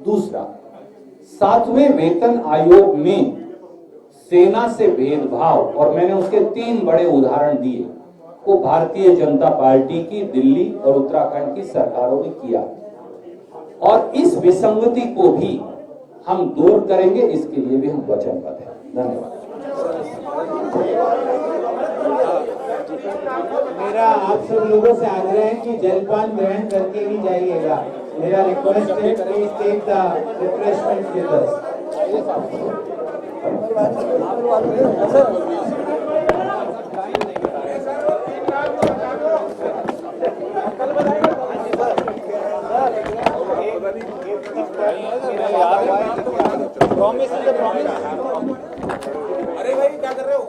दूसरा, 7वें वेतन आयोग में सेना से भेदभाव, और मैंने उसके 3 बड़े उदाहरण दिए, को भारतीय जनता पार्टी की दिल्ली और उत्तराखंड की सरकारों ने किया, और इस विसंगति को भी हम दूर करेंगे, इसके लिए भी हम वचनबद्ध हैं। धन्यवाद। मेरा आप सब लोगों से आग्रह है कि जलपान ग्रहण करके ही जाइएगा। मेरा रिक्वेस्ट है, please take the refreshment with us. अरे भाई क्या कर रहे हो?